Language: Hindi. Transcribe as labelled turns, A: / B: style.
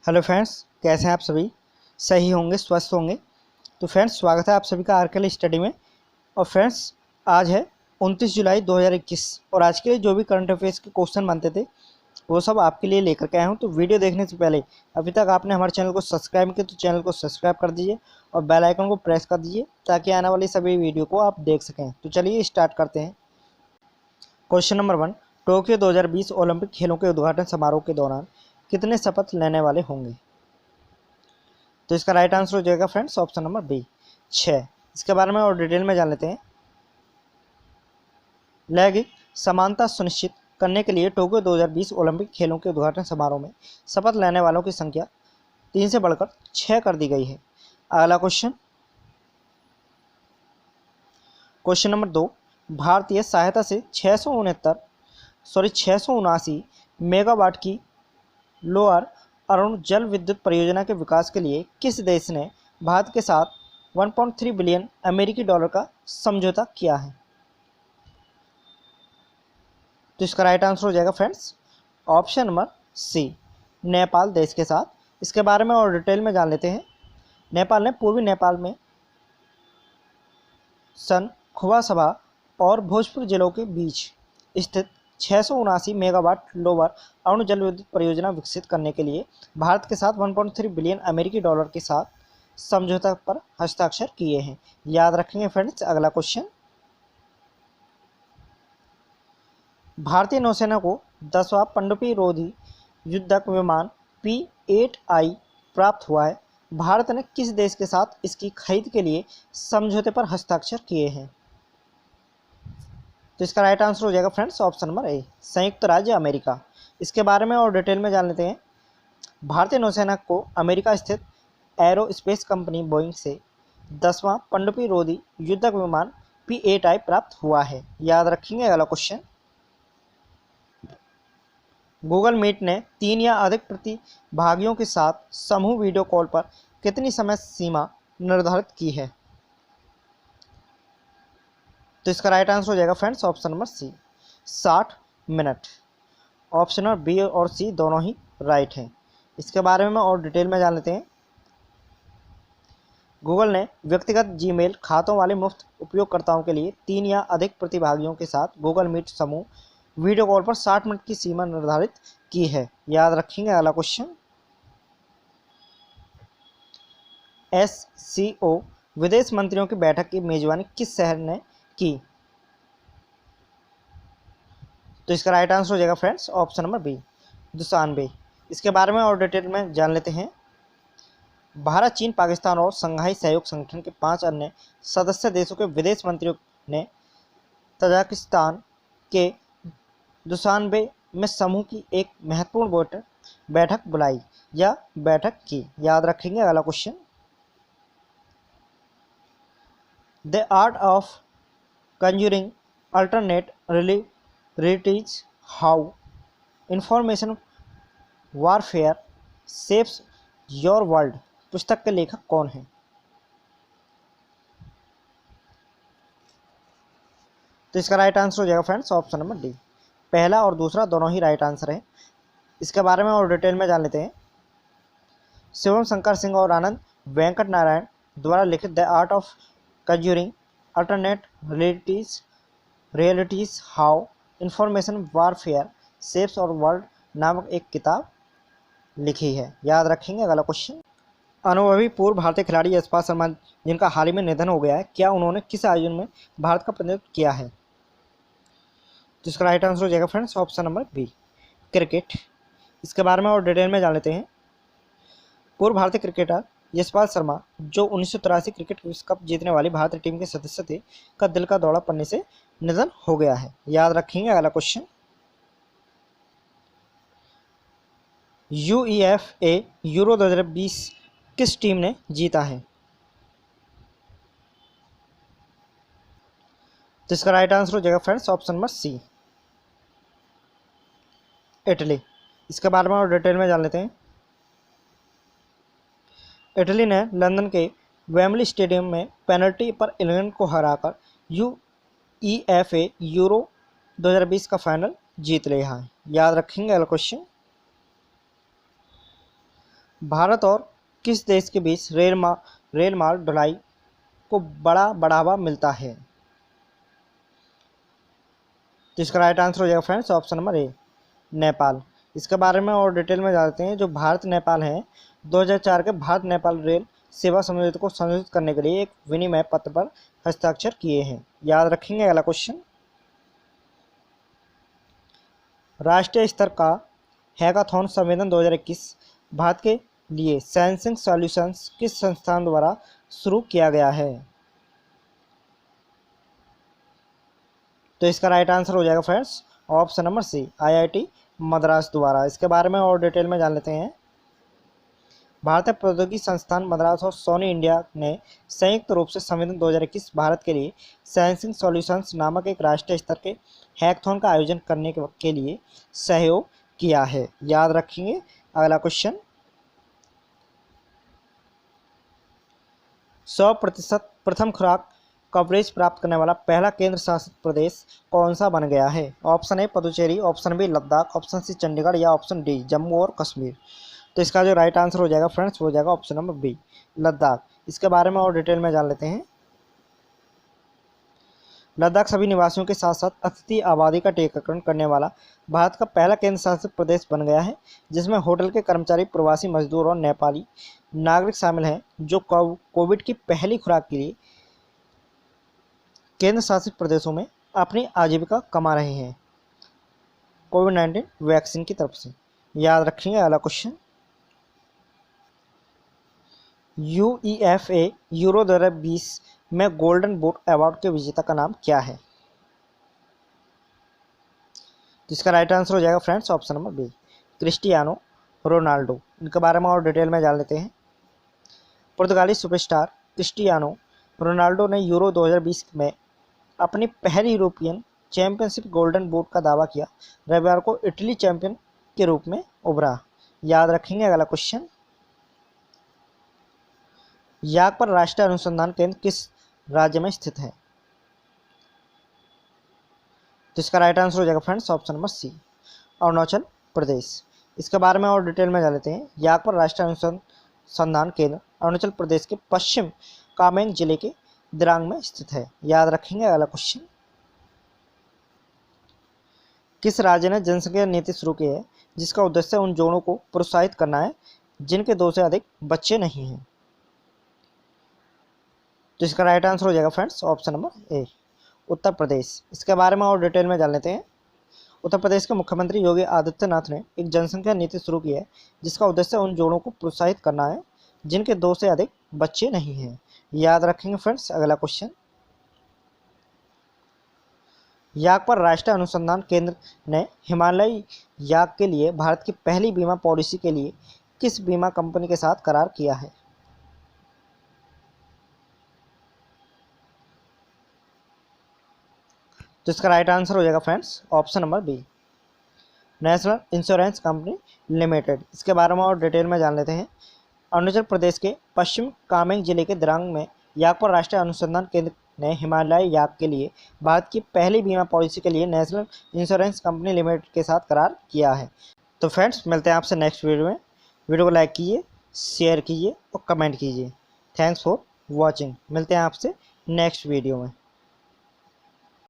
A: हेलो फ्रेंड्स, कैसे हैं आप सभी? सही होंगे, स्वस्थ होंगे। तो फ्रेंड्स, स्वागत है आप सभी का आरकेएल स्टडी में। और फ्रेंड्स, आज है 29 जुलाई 2021 और आज के जो भी करंट अफेयर्स के क्वेश्चन बनते थे वो सब आपके लिए लेकर के आया हूँ। तो वीडियो देखने से पहले अभी तक आपने हमारे चैनल को सब्सक्राइब नहीं किया तो चैनल को सब्सक्राइब कर दीजिए और बेल आइकन को प्रेस कर दीजिए ताकि आने वाली सभी वीडियो को आप देख सकें। तो चलिए स्टार्ट करते हैं। क्वेश्चन नंबर 1, टोक्यो 2020 ओलंपिक खेलों के उद्घाटन समारोह के दौरान कितने शपथ लेने वाले होंगे? तो इसका राइट आंसर हो जाएगा फ्रेंड्स ऑप्शन नंबर बी, 6। इसके बारे में और डिटेल में जान लेते हैं। लैंगिक समानता सुनिश्चित करने के लिए टोक्यो 2020 ओलंपिक खेलों के उद्घाटन समारोह में शपथ लेने वालों की संख्या 3 से बढ़कर 6 कर दी गई है। अगला क्वेश्चन नंबर 2, भारतीय सहायता से 679 मेगावाट की लोअर अरुण जल विद्युत परियोजना के विकास के लिए किस देश ने भारत के साथ 1.3 बिलियन अमेरिकी डॉलर का समझौता किया है? तो इसका राइट आंसर हो जाएगा friends option number C, Nepal देश के साथ। इसके बारे में और डिटेल में जान लेते हैं। नेपाल ने पूर्वी नेपाल में सन खुवासभा और भोजपुर जिलों के बीच स्थित 679 मेगावाट लोअर अणु जल विद्युत परियोजना विकसित करने के लिए भारत के साथ 1.3 बिलियन अमेरिकी डॉलर के साथ समझौता पर हस्ताक्षर किए हैं। याद रखेंगे फ्रेंड्स। अगला क्वेश्चन, भारतीय नौसेना को 10वां पनडुब्बी रोधी युद्धक विमान P-8I प्राप्त हुआ है। भारत ने किस देश के साथ इसकी खरीद के लिए समझौते पर हस्ताक्षर किए हैं? तो इसका राइट आंसर हो जाएगा फ्रेंड्स ऑप्शन नंबर ए, संयुक्त राज्य अमेरिका। इसके बारे में और डिटेल में जान लेते हैं। भारतीय नौसेना को अमेरिका स्थित एरोस्पेस कंपनी बोइंग से 10वां पनडुब्बी रोधी युद्धक विमान P-8I प्राप्त हुआ है। याद रखेंगे। अगला क्वेश्चन, गूगल मीट ने 3 या अधिक प्रतिभागियों के साथ समूह वीडियो कॉल पर कितनी समय सीमा निर्धारित की है? तो इसका राइट आंसर हो जाएगा फ्रेंड्स ऑप्शन नंबर सी, 60 मिनट। ऑप्शन नंबर बी और सी दोनों ही राइट हैं। इसके बारे में और डिटेल में जान लेते हैं। गूगल ने व्यक्तिगत जीमेल खातों वाले मुफ्त उपयोगकर्ताओं के लिए 3 या अधिक प्रतिभागियों के साथ गूगल मीट समूह वीडियो कॉल पर 60 मिनट की सीमा निर्धारित की है। याद रखेंगे। अगला क्वेश्चन, SCO विदेश मंत्रियों की बैठक की मेजबानी किस शहर ने की? तो इसका राइट आंसर हो जाएगा friends option number B, Dushanbe. इसके बारे में और डिटेल में जान लेते हैं। भारत, चीन, पाकिस्तान और संघाई सहयोग संगठन के 5 अन्य सदस्य देशों के विदेश मंत्रियों ने तजाकिस्तान के दुशानबे में समूह की एक महत्वपूर्ण बैठक बुलाई या बैठक की। याद रखेंगे। अगला question, the art of conjuring alternate realities, how information warfare saves your world पुस्तक के लेखक कौन हैं? तो इसका राइट आंसर हो जाएगा फ्रेंड्स ऑप्शन नंबर डी, पहला और दूसरा दोनों ही राइट आंसर है। इसके बारे में और डिटेल में जान लेते हैं। शिवम शंकर सिंह और आनंद वेंकट नारायण द्वारा लिखित the art of conjuring alternate realities, how information warfare saves और वर्ल्ड नामक एक किताब लिखी है। याद रखेंगे। अगला क्वेश्चन, अनुभवी पूर्व भारतीय खिलाड़ी यशपाल शर्मा जिनका हाल ही में निधन हो गया है, क्या उन्होंने किस आयोजन में भारत का प्रतिनिधित्व किया है? तो इसका राइट आंसर हो जाएगा friends option number B, cricket. इसके बारे में और डिटेल में जान लेते हैं। पूर्व भारतीय क्रिकेटर यशपाल शर्मा, जो 1983 क्रिकेट विश्व कप जीतने वाली भारतीय टीम के सदस्य थे, का दिल का दौरा पड़ने से निधन हो गया है। याद रखेंगे। अगला क्वेश्चन, UEFA यूरो 2020 किस टीम ने जीता है? तो इसका राइट आंसर हो जाएगा friends option number C, Italy. इसके बारे में और डिटेल में जान लेते हैं। इटली ने लंदन के वेम्बली स्टेडियम में पेनल्टी पर इंग्लैंड को हराकर UEFA यूरो 2020 का फाइनल जीत लिया है। याद रखेंगे। अगला क्वेश्चन, भारत और किस देश के बीच रेल मार्ग ढुलाई को बड़ा बढ़ावा मिलता है? तो इसका राइट आंसर हो जाएगा friends option number A, Nepal. इसके बारे में और डिटेल में जानते हैं। जो भारत नेपाल है, 2004 के भारत नेपाल रेल सेवा समझौते को संशोधित करने के लिए एक विनिमय पत्र पर हस्ताक्षर किए हैं। याद रखेंगे। अगला क्वेश्चन, राष्ट्रीय स्तर का हैकाथॉन सम्मेलन 2021 भारत के लिए सैमसंग सॉल्यूशंस किस संस्थान द्वारा शुरू किया गया है? तो इसका राइट आंसर हो जाएगा friends option number C, IIT Madras द्वारा। इसके बारे में और डिटेल में जान लेते हैं। भारतीय प्रौद्योगिकी संस्थान मद्रास और सोनी इंडिया ने संयुक्त रूप से सम्मेलन 2021 भारत के लिए सैमसंग सॉल्यूशंस नामक एक राष्ट्रीय स्तर के हैकाथॉन का आयोजन करने के लिए सहयोग किया है। याद रखेंगे। अगला क्वेश्चन, 100% प्रथम खुराक कवरेज प्राप्त करने वाला पहला केंद्र शासित प्रदेश कौन सा बन गया है? Option A Puducherry, option B Ladakh, option C Chandigarh या ऑप्शन डी जम्मू और कश्मीर। तो इसका जो राइट आंसर हो जाएगा फ्रेंड्स हो जाएगा ऑप्शन नंबर बी, लद्दाख। इसके बारे में और डिटेल में जान लेते हैं। लद्दाख सभी निवासियों के साथ साथ अतिथि आबादी का टीकाकरण करने वाला भारत का पहला केंद्र शासित प्रदेश बन गया है, जिसमें होटल के कर्मचारी, प्रवासी मजदूर और नेपाली नागरिक शामिल हैं, जो कोविड की पहली खुराक के लिए केंद्र शासित प्रदेशों में अपनी आजीविका कमा रहे हैं कोविड-19 वैक्सीन की तरफ से। याद रखेंगे। अगला क्वेश्चन, UEFA यूरो 2020 में गोल्डन बूट अवार्ड के विजेता का नाम क्या है? जिसका राइट आंसर हो जाएगा friends option number B, Cristiano Ronaldo. इनके बारे में और डिटेल में जान लेते हैं। पुर्तगाली सुपरस्टार क्रिस्टियानो रोनाल्डो ने यूरो 2020 में अपनी पहली यूरोपियन चैंपियनशिप गोल्डन बूट का दावा किया। रविवार को इटली चैंपियन के रूप में उभरा। याद रखेंगे। अगला क्वेश्चन, याक पर राष्ट्रीय अनुसंधान केंद्र किस राज्य में स्थित है? तो इसका राइट आंसर हो जाएगा friends option number C, Arunachal Pradesh. इसके बारे में और डिटेल में जान लेते हैं। याक पर राष्ट्रीय अनुसंधान केंद्र अरुणाचल प्रदेश के पश्चिम कामेंग जिले के दिरांग में स्थित है। याद रखेंगे। अगला क्वेश्चन, किस राज्य ने जनसंख्या नीति शुरू की है जिसका उद्देश्य उन जोड़ों को प्रोत्साहित करना है जिनके 2 से अधिक बच्चे नहीं हैं? तो इसका राइट आंसर हो जाएगा friends option number A, Uttar Pradesh. इसके बारे में और डिटेल में जान लेते हैं। उत्तर प्रदेश के मुख्यमंत्री योगी आदित्यनाथ ने एक जनसंख्या नीति शुरू की है जिसका उद्देश्य उन जोड़ों को प्रोत्साहित करना है जिनके 2 से अधिक बच्चे नहीं हैं। याद रखेंगे फ्रेंड्स। अगला क्वेश्चन, याक पर राष्ट्रीय अनुसंधान केंद्र ने हिमालयी याक के लिए भारत की पहली बीमा पॉलिसी के लिए किस बीमा कंपनी के साथ करार किया है? तो इसका राइट आंसर हो जाएगा friends option number B, national insurance company limited. इसके बारे में और डिटेल में जान लेते हैं। अरुणाचल प्रदेश के पश्चिम कामेंग जिले के दिरांग में याक पर राष्ट्रीय अनुसंधान केंद्र ने हिमालय याक के लिए भारत की पहली बीमा पॉलिसी के लिए नेशनल इंश्योरेंस कंपनी लिमिटेड के साथ करार किया है। तो फ्रेंड्स मिलते हैं आपसे नेक्स्ट वीडियो में। वीडियो को लाइक कीजिए, शेयर कीजिए और कमेंट कीजिए। Thanks for watching. मिलते हैं आपसे नेक्स्ट वीडियो में।